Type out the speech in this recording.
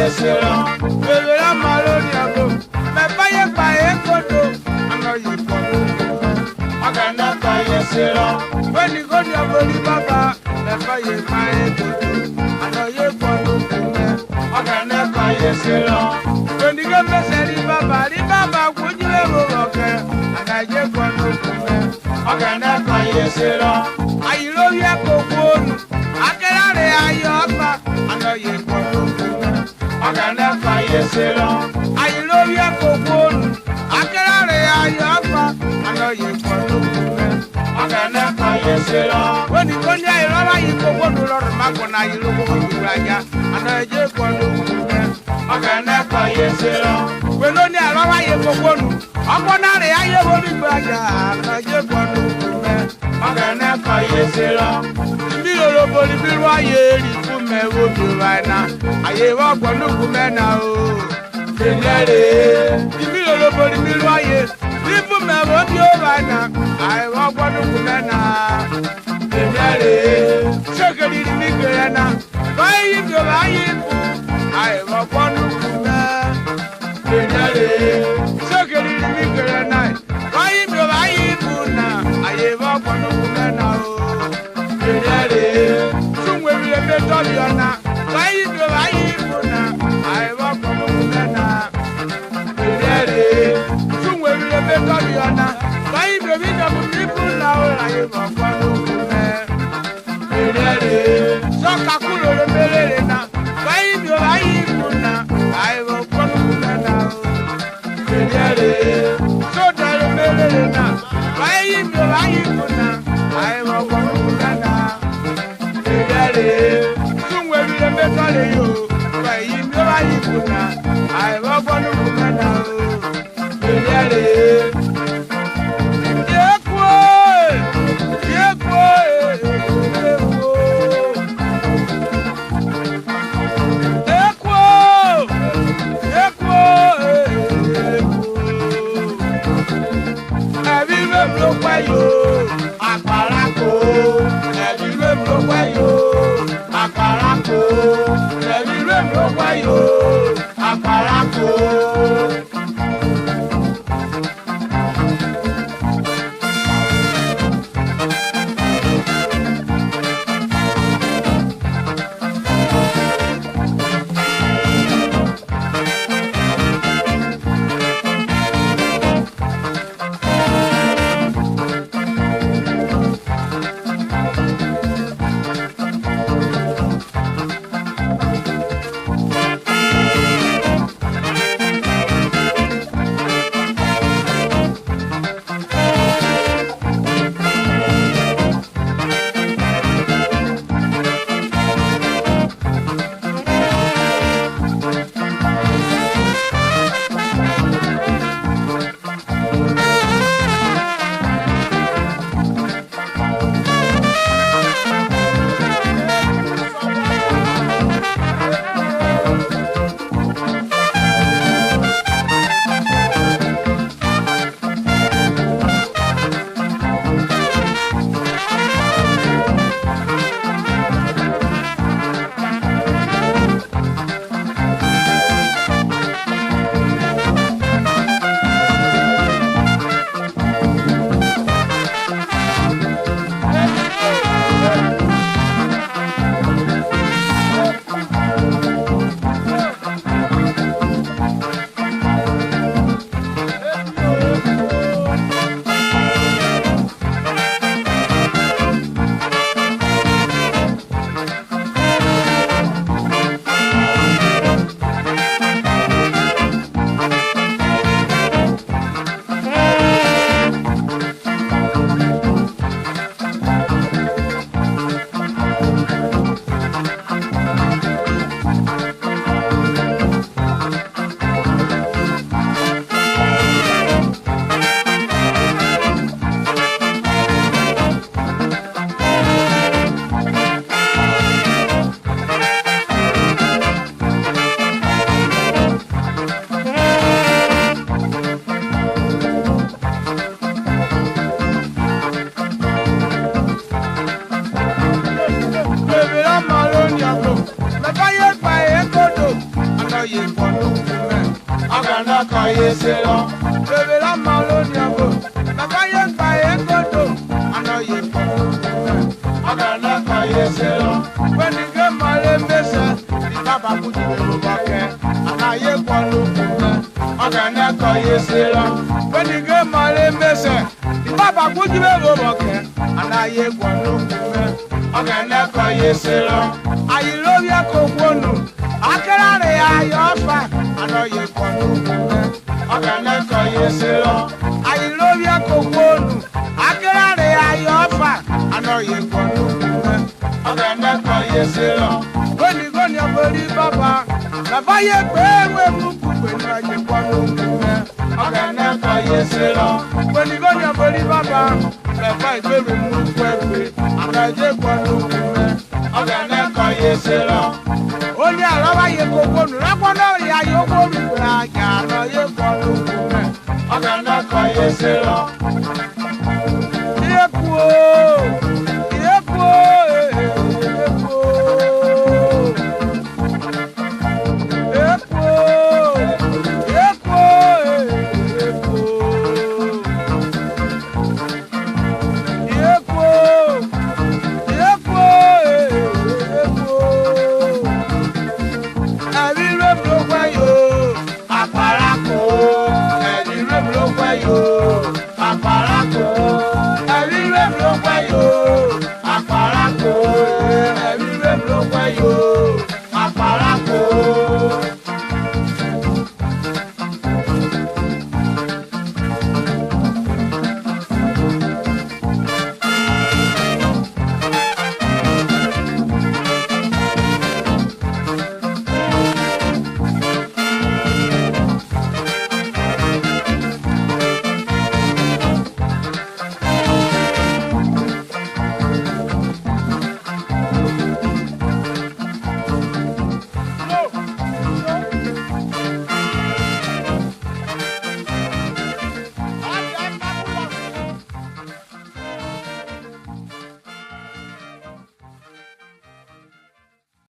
yesero. Bebera malonia go. Me paye paye kodo. Ano ye kodo. Agana ka yesero. When you go to boli baba. Me paye paye kodo. Ano ye kodo. Agana ka yesero. When you go to seri baba. Ri baba kujile mo roke. Ano ye kodo. Agana ka yesero. Ayiro ye kokonu. Akelare ayoba. Ano ye kodo. Agana ka yesero. Ayiro ye kokonu. Akelare ayoba. Ano ye kodo. Agana ka yesero. When you go near Rama, you go to Lord Macona, you look over to Raja, and I just want to. Agana ka yesero. When only a Rama, you go one. I'm one eye, I have only Raja, and I just want to. Agana ka yesero. Urhobo, Diemiruaye, you may go to right now. I have one look now. Urhobo, Diemiruaye, you may go to right now. I have one look now. Secondly, the Migana, why if you like, I have a wonderful secondly, the Migana, why if you like, I have a wonderful now. Somewhere we have been told you now, why if you like, I have a wonderful now. Somewhere we have been told you now, why if you have people now, I have a wonderful. So kakulo le melele na, why you like na? I will come now. So tell melele na, why you like na? I will come now. Somewhere we have better you, why you like na? I will come now. yeselo. Bebe la malonia go. Na baye baye godo. Ana ye kwanu kume. Agana ka yeselo. When you get male mesa. Di baba kuji bebe bake. Ana ye kwanu kume. Agana ka yeselo. When you get male mesa. Di baba kuji bebe bake. Ana ye kwanu kume. Agana ka yeselo. Ayi lovia kokwonu. Akara re ayofa. Ana ye kwanu kume. Agana ka yeselo. Ayi lovia kokwonu. Akara re ayofa. Ana ye kwanu kume. Agana ka yeselo. Goni abori baba. Na baye pewe muku na ye kwanu kume. Agana ka yeselo. Goni abori baba. Na baye pewe muku ana ye kwanu kume. Agana ka yeselo. Oni alaba ye kokwonu. Rakwano ya yoko mi na ya na ye kwanu kume. Agana ka yeselo.